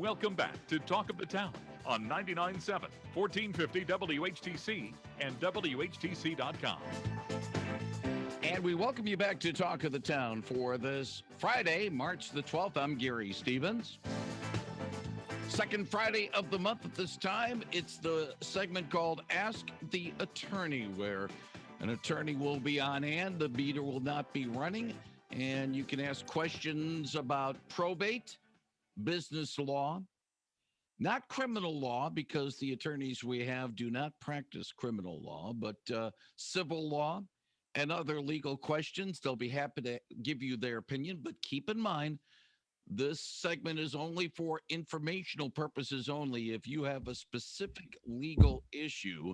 Welcome back to Talk of the Town on 99.7, 1450 WHTC and WHTC.com. And we welcome you back to Talk of the Town for this Friday, March the 12th. I'm Gary Stevens. Second Friday of the month at this time. It's the segment called Ask the Attorney, where an attorney will be on hand. The meter will not be running. And you can ask questions about probate, business law, not criminal law, because the attorneys we have do not practice criminal law, but civil law and other legal questions. They'll be happy to give you their opinion, but keep in mind, this segment is only for informational purposes only. If you have a specific legal issue,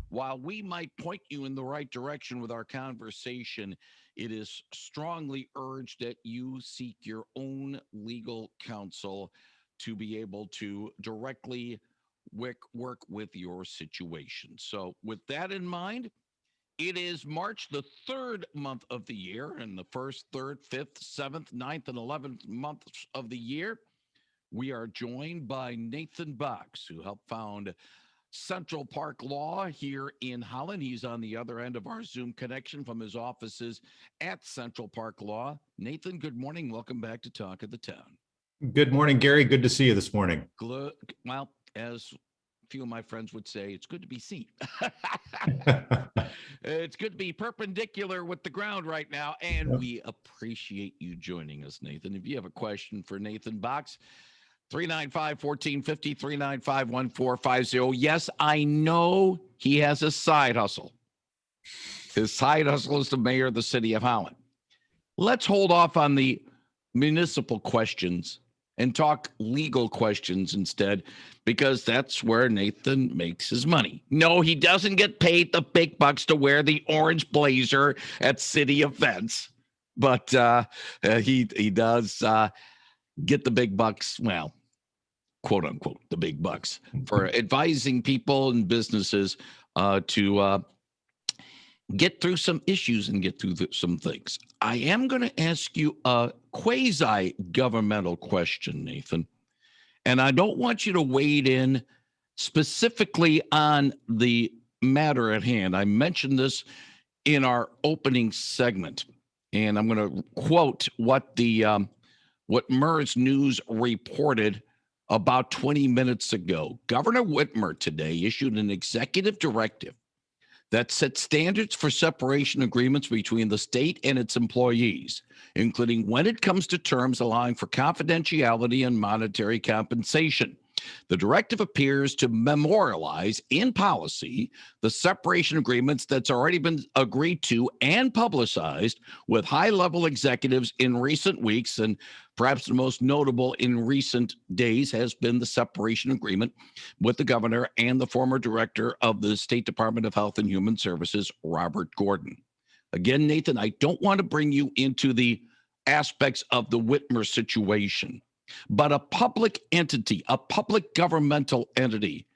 while we might point you in the right direction with our conversation, it is strongly urged that you seek your own legal counsel to be able to directly work with your situation. So with that in mind, it is March, the third month of the year, and the first, third, fifth, seventh, ninth, and 11th months of the year. We are joined by Nathan Bocks, who helped found Central Park Law here in Holland. He's on the other end of our Zoom connection from his offices at Central Park Law. Nathan, good morning. Welcome back to Talk of the Town. Good morning, Gary. Good to see you this morning. Well, as a few of my friends would say, it's good to be seen. It's good to be perpendicular with the ground right now, and we appreciate you joining us, Nathan. If you have a question for Nathan Bocks, 395-1450, 395-1450. Yes, I know he has a side hustle. His side hustle is the mayor of the city of Holland. Let's hold off on the municipal questions and talk legal questions instead, because that's where Nathan makes his money. No, he doesn't get paid the big bucks to wear the orange blazer at city events, but he does get the big bucks, well, quote unquote, the big bucks for advising people and businesses to get through some issues and get through some things. I am going to ask you a quasi-governmental question, Nathan, and I don't want you to wade in specifically on the matter at hand. I mentioned this in our opening segment, and I'm going to quote what MERS News reported about 20 minutes ago. Governor Whitmer today issued an executive directive that sets standards for separation agreements between the state and its employees, including when it comes to terms allowing for confidentiality and monetary compensation. The directive appears to memorialize in policy the separation agreements that's already been agreed to and publicized with high-level executives in recent weeks, and perhaps the most notable in recent days has been the separation agreement with the governor and the former director of the State Department of Health and Human Services, Robert Gordon. Again, Nathan, I don't want to bring you into the aspects of the Whitmer situation, but a public entity, a public governmental entity,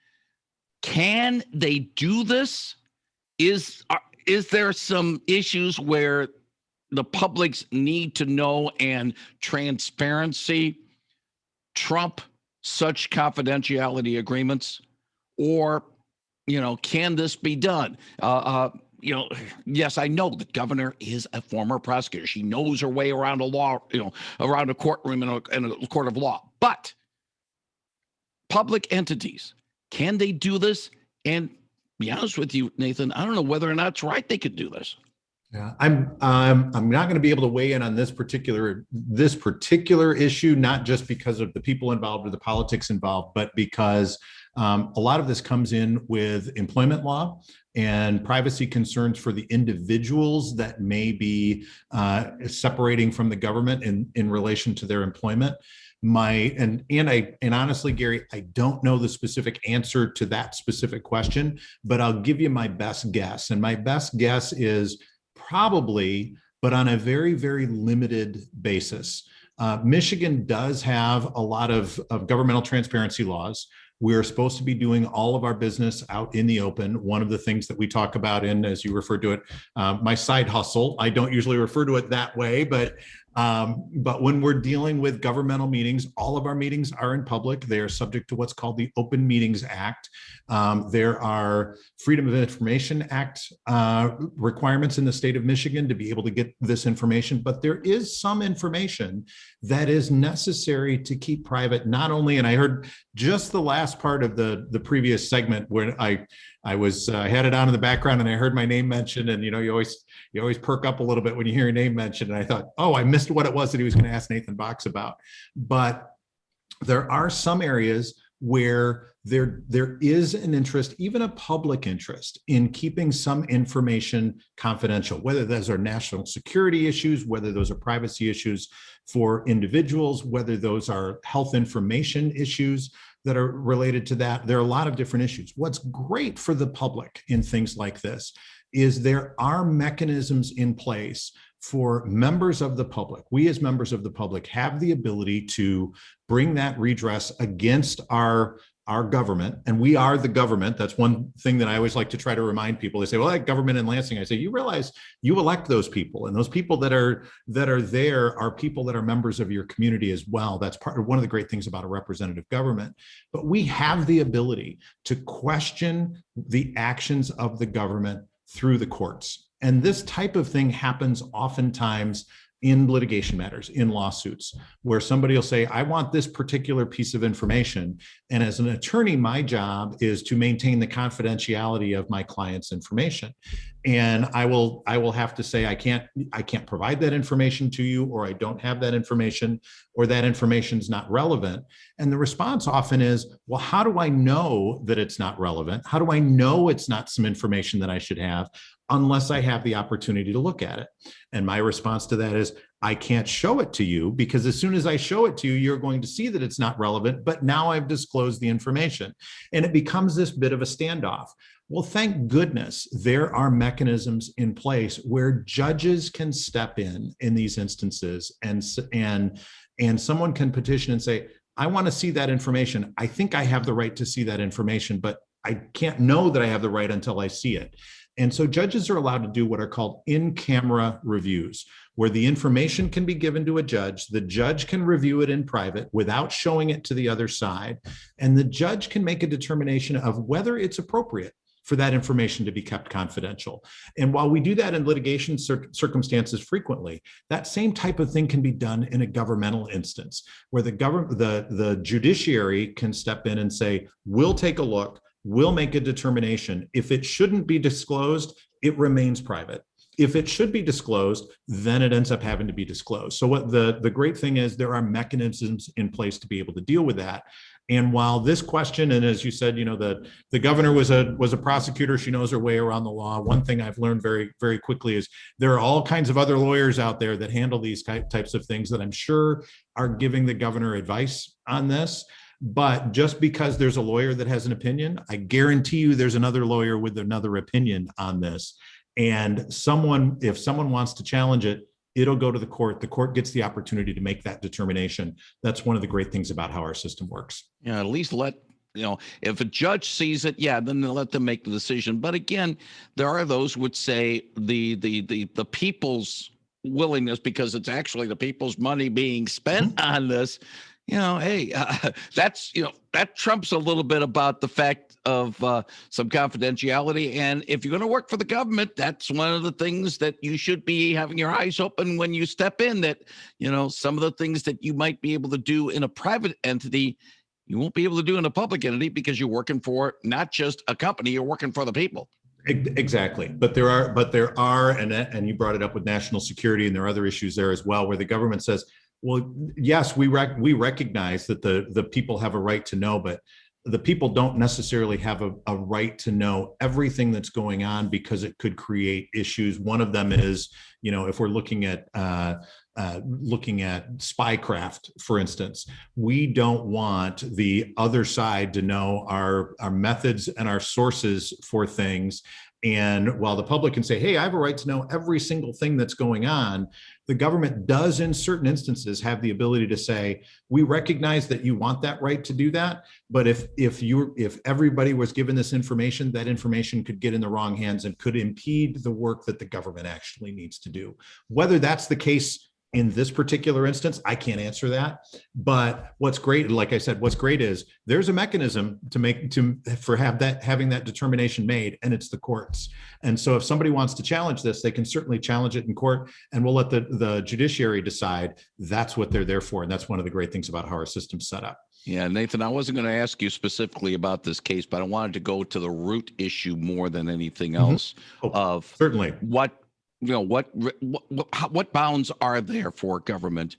can they do this? Is there some issues where the public's need to know and transparency trump such confidentiality agreements? Or, can this be done? Yes, I know the governor is a former prosecutor. She knows her way around a law, around a courtroom in a court of law. But public entities, can they do this? And be honest with you, Nathan, I don't know whether or not it's right they could do this. Yeah, I'm not going to be able to weigh in on this particular issue, not just because of the people involved or the politics involved, but because a lot of this comes in with employment law and privacy concerns for the individuals that may be separating from the government in relation to their employment. And honestly, Gary, I don't know the specific answer to that specific question, but I'll give you my best guess. And my best guess is probably, but on a very, very limited basis. Michigan does have a lot of governmental transparency laws. We're supposed to be doing all of our business out in the open. One of the things that we talk about in, as you referred to it, my side hustle, I don't usually refer to it that way, but But when we're dealing with governmental meetings, all of our meetings are in public. They are subject to what's called the Open Meetings Act. There are Freedom of Information Act requirements in the state of Michigan to be able to get this information, but there is some information that is necessary to keep private, not only, and I heard just the last part of the previous segment where I had it on in the background and I heard my name mentioned, and you always perk up a little bit when you hear your name mentioned. And I thought, oh, I missed what it was that he was going to ask Nathan Bocks about. But there are some areas where there is an interest, even a public interest, in keeping some information confidential, whether those are national security issues, whether those are privacy issues for individuals, whether those are health information issues that are related to that. There are a lot of different issues. What's great for the public in things like this is there are mechanisms in place for members of the public. We as members of the public have the ability to bring that redress against our government, and we are the government. That's one thing that I always like to try to remind people. They say, well, that government in Lansing. I say, you realize you elect those people, and those people that are there are people that are members of your community as well. That's one of the great things about a representative government. But we have the ability to question the actions of the government through the courts. And this type of thing happens oftentimes in litigation matters, in lawsuits, where somebody will say, I want this particular piece of information. And as an attorney, my job is to maintain the confidentiality of my client's information. And I will have to say, I can't provide that information to you, or I don't have that information, or that information is not relevant. And the response often is, well, how do I know that it's not relevant? How do I know it's not some information that I should have unless I have the opportunity to look at it? And my response to that is, I can't show it to you, because as soon as I show it to you, you're going to see that it's not relevant, but now I've disclosed the information. And it becomes this bit of a standoff. Well, thank goodness there are mechanisms in place where judges can step in these instances, and someone can petition and say, I want to see that information. I think I have the right to see that information, but I can't know that I have the right until I see it. And so judges are allowed to do what are called in-camera reviews, where the information can be given to a judge. The judge can review it in private without showing it to the other side. And the judge can make a determination of whether it's appropriate for that information to be kept confidential. And while we do that in litigation circumstances frequently, that same type of thing can be done in a governmental instance, where the judiciary can step in and say, we'll take a look, we'll make a determination. If it shouldn't be disclosed, it remains private. If it should be disclosed, then it ends up having to be disclosed. So what the great thing is, there are mechanisms in place to be able to deal with that. And while this question, and as you said, the governor was a prosecutor, she knows her way around the law. One thing I've learned very, very quickly is there are all kinds of other lawyers out there that handle these types of things that I'm sure are giving the governor advice on this. But just because there's a lawyer that has an opinion, I guarantee you there's another lawyer with another opinion on this. And if someone wants to challenge it, it'll go to the court. The court gets the opportunity to make that determination. That's one of the great things about how our system works. Yeah, at least if a judge sees it, then they'll let them make the decision. But again, there are those who would say the people's willingness, because it's actually the people's money being spent on this. That trumps a little bit about the fact of some confidentiality. And if you're going to work for the government, that's one of the things that you should be having your eyes open when you step in, that, some of the things that you might be able to do in a private entity, you won't be able to do in a public entity, because you're working for not just a company, you're working for the people. Exactly. But there are, and you brought it up with national security, and there are other issues there as well, where the government says, well, yes, we recognize that the people have a right to know, but the people don't necessarily have a right to know everything that's going on, because it could create issues. One of them is, if we're looking at spycraft, for instance, we don't want the other side to know our methods and our sources for things. And while the public can say, hey, I have a right to know every single thing that's going on, the government does in certain instances have the ability to say, we recognize that you want that right to do that, but if everybody was given this information, that information could get in the wrong hands and could impede the work that the government actually needs to do. Whether that's the case In this particular instance, I can't answer that. But what's great, like I said, what's great is there's a mechanism having that determination made, and it's the courts. And so if somebody wants to challenge this, they can certainly challenge it in court, and we'll let the judiciary decide. That's what they're there for. And that's one of the great things about how our system's set up. Yeah, Nathan, I wasn't going to ask you specifically about this case, but I wanted to go to the root issue more than anything else. Of certainly what bounds are there for government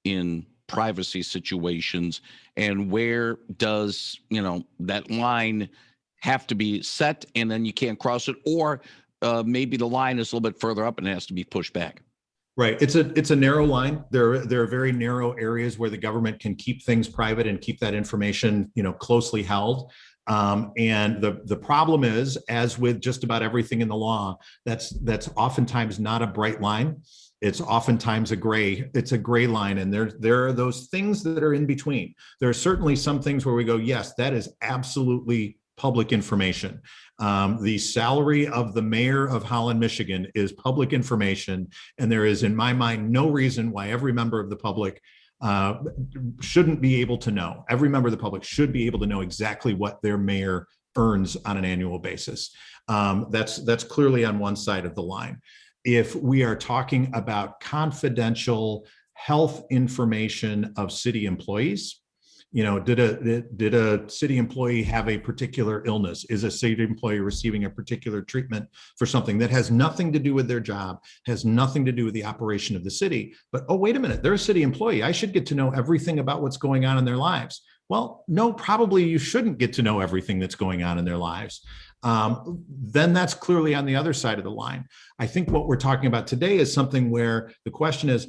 in privacy situations, and where does that line have to be set, and then you can't cross it, or maybe the line is a little bit further up and it has to be pushed back? Right. It's a narrow line. There are very narrow areas where the government can keep things private and keep that information, closely held. And the problem is, as with just about everything in the law, that's oftentimes not a bright line. It's oftentimes a gray line. And there are those things that are in between. There are certainly some things where we go, yes, that is absolutely public information. The salary of the mayor of Holland, Michigan is public information. And there is, in my mind, no reason why every member of the public shouldn't be able to know. Every member of the public should be able to know exactly what their mayor earns on an annual basis. That's clearly on one side of the line. If we are talking about confidential health information of city employees, did a city employee have a particular illness? Is a city employee receiving a particular treatment for something that has nothing to do with their job, has nothing to do with the operation of the city? But, oh, wait a minute, they're a city employee. I should get to know everything about what's going on in their lives. Well, no, probably you shouldn't get to know everything that's going on in their lives. Then that's clearly on the other side of the line. I think what we're talking about today is something where the question is,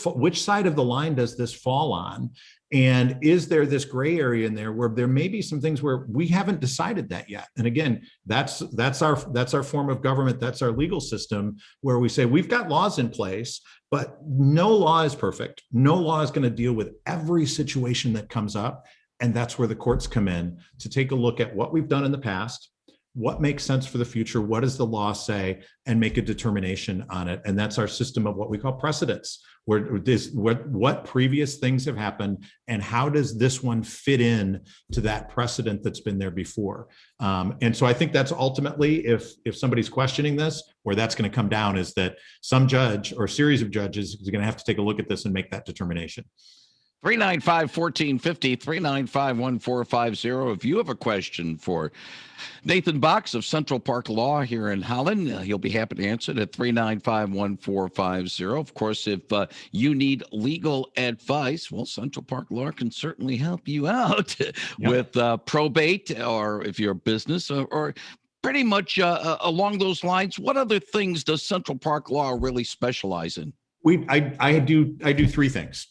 which side of the line does this fall on? And is there this gray area in there where there may be some things where we haven't decided that yet? And again, that's our form of government. That's our legal system, where we say we've got laws in place, but no law is perfect. No law is going to deal with every situation that comes up. And that's where the courts come in to take a look at what we've done in the past, what makes sense for the future, what does the law say, and make a determination on it. And that's our system of what we call precedents, where what previous things have happened and how does this one fit in to that precedent that's been there before. And so I think that's ultimately, if somebody's questioning this, where that's going to come down is that some judge or series of judges is going to have to take a look at this and make that determination. 395-1450, 395-1450. If you have a question for Nathan Bocks of Central Park Law here in Holland, he'll be happy to answer it at 395-1450. Of course, if you need legal advice, well, Central Park Law can certainly help you out with probate, or if you're a business, or pretty much along those lines. What other things does Central Park Law really specialize in? I do three things.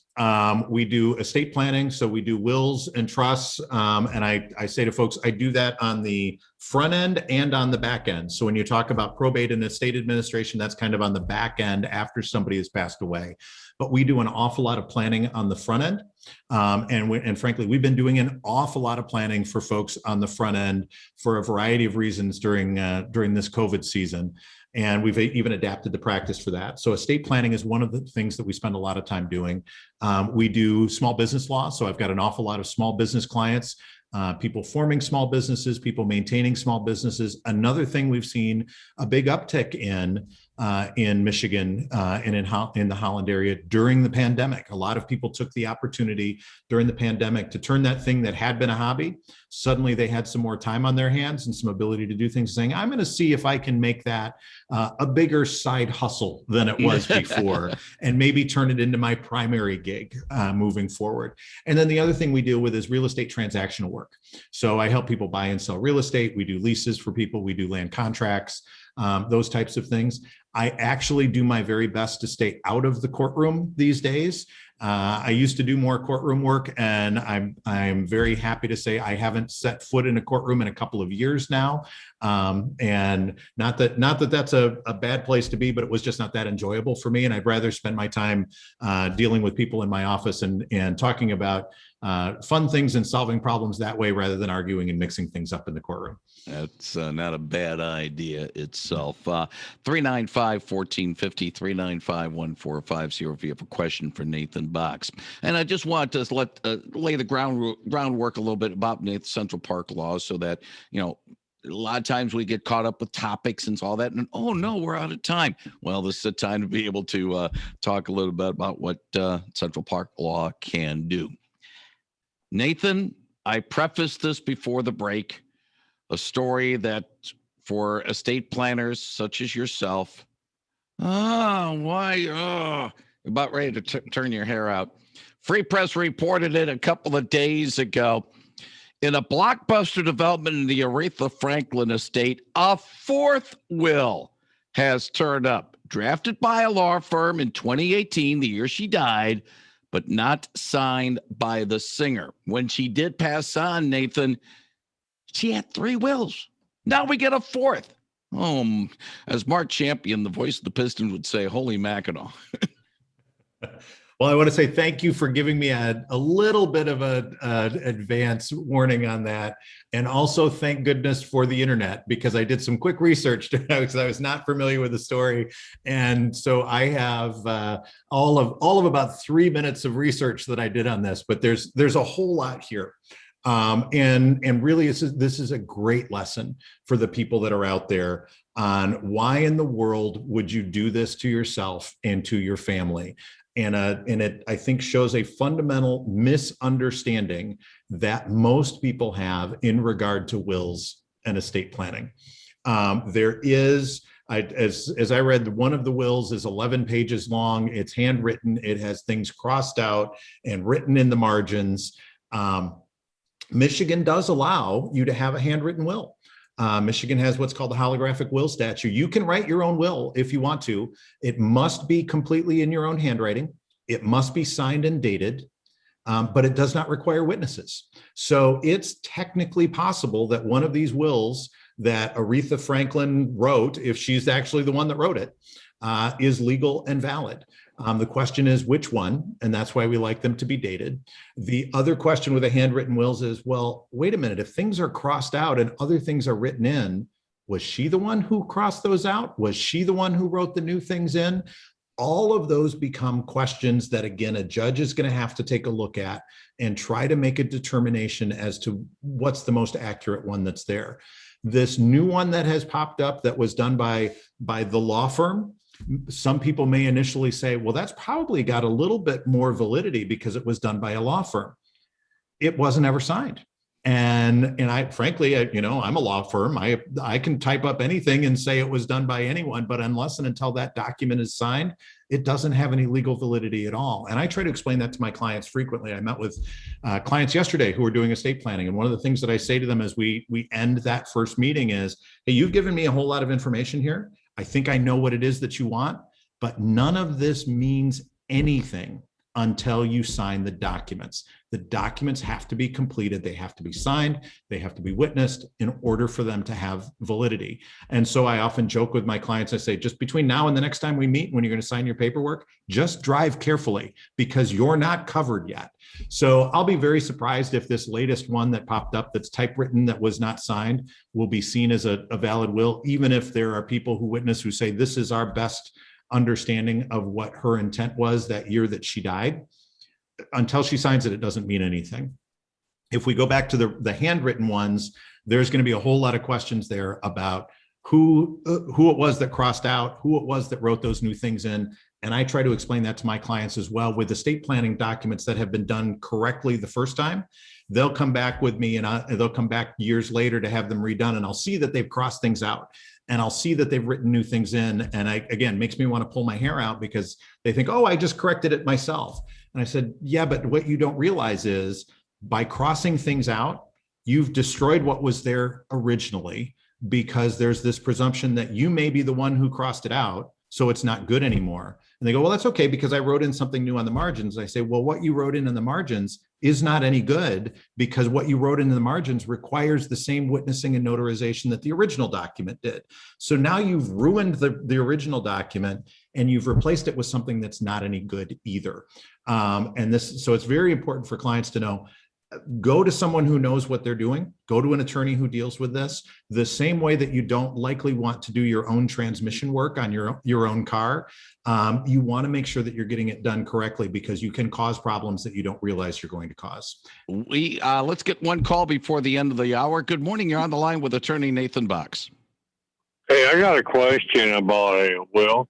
We do estate planning, so we do wills and trusts, and I say to folks, I do that on the front end and on the back end. So when you talk about probate and estate administration, that's kind of on the back end after somebody has passed away. But we do an awful lot of planning on the front end, and frankly, we've been doing an awful lot of planning for folks on the front end for a variety of reasons during this COVID season. And we've even adapted the practice for that. So estate planning is one of the things that we spend a lot of time doing. We do small business law. So I've got an awful lot of small business clients, people forming small businesses, people maintaining small businesses. Another thing we've seen a big uptick in Michigan and in the Holland area during the pandemic. A lot of people took the opportunity during the pandemic to turn that thing that had been a hobby. Suddenly they had some more time on their hands and some ability to do things, saying, I'm going to see if I can make that a bigger side hustle than it was before, and maybe turn it into my primary gig moving forward. And then the other thing we deal with is real estate transactional work. So I help people buy and sell real estate. We do leases for people. We do land contracts, those types of things. I actually do my very best to stay out of the courtroom these days. I used to do more courtroom work, and I'm very happy to say I haven't set foot in a courtroom in a couple of years now. And not that that's a bad place to be, but it was just not that enjoyable for me. And I'd rather spend my time dealing with people in my office and talking about fun things and solving problems that way, rather than arguing and mixing things up in the courtroom. That's not a bad idea itself. 395-1450, 395-1450 if you have a question for Nathan Bocks. And I just want to lay the groundwork a little bit about Central Park laws, so that, a lot of times we get caught up with topics and all that, and oh no, we're out of time. Well, this is a time to be able to talk a little bit about what Central Park law can do. Nathan, I prefaced this before the break, a story that for estate planners such as yourself, about ready to turn your hair out. Free Press reported it a couple of days ago. In a blockbuster development in the Aretha Franklin estate, a fourth will has turned up, drafted by a law firm in 2018, the year she died, but not signed by the singer. When she did pass on, Nathan, she had 3 wills. Now we get a fourth. As Mark Champion, the voice of the Pistons, would say, holy Mackinac. Well, I want to say thank you for giving me a little bit of an advance warning on that. And also thank goodness for the internet, because I did some quick research because I was not familiar with the story. And so I have all of about 3 minutes of research that I did on this, but there's a whole lot here. And really this is a great lesson for the people that are out there on why in the world would you do this to yourself and to your family. And it, I think, shows a fundamental misunderstanding that most people have in regard to wills and estate planning. There is, as I read, one of the wills is 11 pages long. It's handwritten. It has things crossed out and written in the margins. Michigan does allow you to have a handwritten will. Michigan has what's called the holographic will statute. You can write your own will if you want to. It must be completely in your own handwriting. It must be signed and dated, but it does not require witnesses. So it's technically possible that one of these wills that Aretha Franklin wrote, if she's actually the one that wrote it, is legal and valid. The question is which one, and that's why we like them to be dated. The other question with the handwritten wills is, well, wait a minute, if things are crossed out and other things are written in, was she the one who crossed those out? Was she the one who wrote the new things in? All of those become questions that, again, a judge is going to have to take a look at and try to make a determination as to what's the most accurate one that's there. This new one that has popped up that was done by the law firm, some people may initially say, well, that's probably got a little bit more validity because it was done by a law firm. It wasn't ever signed. And I, frankly, I'm a law firm. I can type up anything and say it was done by anyone, but unless and until that document is signed, it doesn't have any legal validity at all. And I try to explain that to my clients frequently. I met with clients yesterday who are doing estate planning. And one of the things that I say to them as we end that first meeting is, hey, you've given me a whole lot of information here. I think I know what it is that you want, but none of this means anything until you sign the documents. The documents have to be completed. They have to be signed. They have to be witnessed in order for them to have validity. And so I often joke with my clients. I say, just between now and the next time we meet, when you're going to sign your paperwork, just drive carefully because you're not covered yet. So I'll be very surprised if this latest one that popped up that's typewritten that was not signed will be seen as a valid will, even if there are people who witness who say this is our best understanding of what her intent was that year that she died. Until she signs it, it doesn't mean anything. If we go back to the handwritten ones, there's going to be a whole lot of questions there about who it was that crossed out, who it was that wrote those new things in. And I try to explain that to my clients as well. With estate planning documents that have been done correctly the first time, they'll come back with me and they'll come back years later to have them redone. And I'll see that they've crossed things out. And I'll see that they've written new things in. And again, makes me want to pull my hair out because they think, oh, I just corrected it myself. And I said, yeah, but what you don't realize is by crossing things out, you've destroyed what was there originally because there's this presumption that you may be the one who crossed it out. So it's not good anymore. And they go, well, that's okay because I wrote in something new on the margins. I say, well, what you wrote in the margins is not any good because what you wrote in the margins requires the same witnessing and notarization that the original document did. So now you've ruined the original document and you've replaced it with something that's not any good either. So it's very important for clients to know, go to someone who knows what they're doing, go to an attorney who deals with this, the same way that you don't likely want to do your own transmission work on your own car. You want to make sure that you're getting it done correctly because you can cause problems that you don't realize you're going to cause. Let's get one call before the end of the hour. Good morning. You're on the line with attorney Nathan Bocks. Hey, I got a question about a will.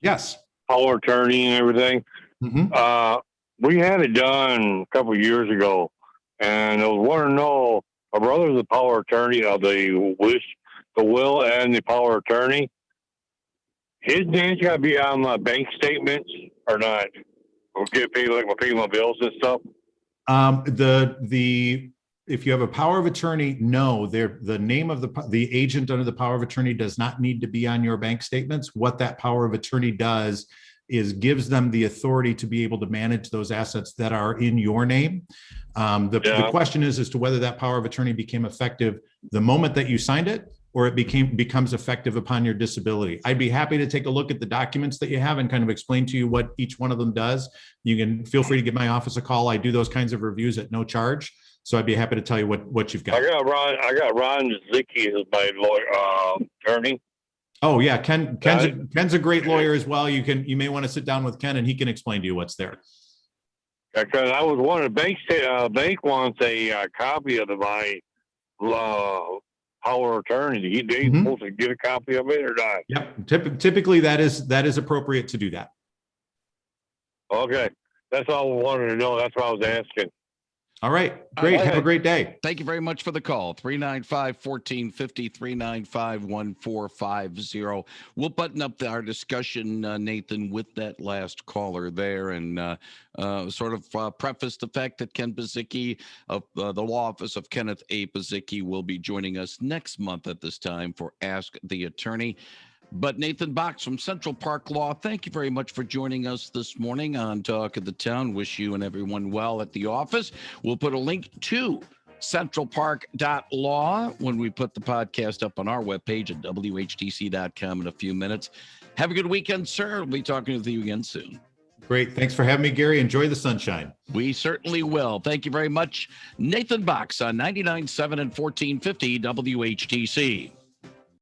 Yes. Power attorney and everything. Mm-hmm. We had it done a couple of years ago, and I was wanting to know, my brother's the power attorney of the will and the power attorney. His name's got to be on my bank statements or not? We'll get paid like we'll pay my bills and stuff. If you have a power of attorney, no, the name of the agent under the power of attorney does not need to be on your bank statements. What that power of attorney does is gives them the authority to be able to manage those assets that are in your name. The question is as to whether that power of attorney became effective the moment that you signed it, or it becomes effective upon your disability. I'd be happy to take a look at the documents that you have and kind of explain to you what each one of them does. You can feel free to give my office a call. I do those kinds of reviews at no charge. So I'd be happy to tell you what you've got. I got Ron Zicki as my lawyer, attorney. Oh yeah, Ken's a great lawyer as well. You may want to sit down with Ken and he can explain to you what's there. Because I was wondering, bank wants a copy of my power attorney. They supposed to get a copy of it or not? Yep. Typically that is appropriate to do that. Okay, that's all I wanted to know. That's what I was asking. All right. Great. Have a great day. Thank you very much for the call. 395-1450, 395-1450. We'll button up our discussion, Nathan, with that last caller there and preface the fact that Ken Pizicki of the law office of Kenneth A. Pizicki will be joining us next month at this time for Ask the Attorney. But Nathan Bocks from Central Park Law, thank you very much for joining us this morning on Talk of the Town. Wish you and everyone well at the office. We'll put a link to centralpark.law when we put the podcast up on our webpage at WHTC.com in a few minutes. Have a good weekend, sir. We'll be talking with you again soon. Great. Thanks for having me, Gary. Enjoy the sunshine. We certainly will. Thank you very much. Nathan Bocks on 99.7 and 1450 WHTC.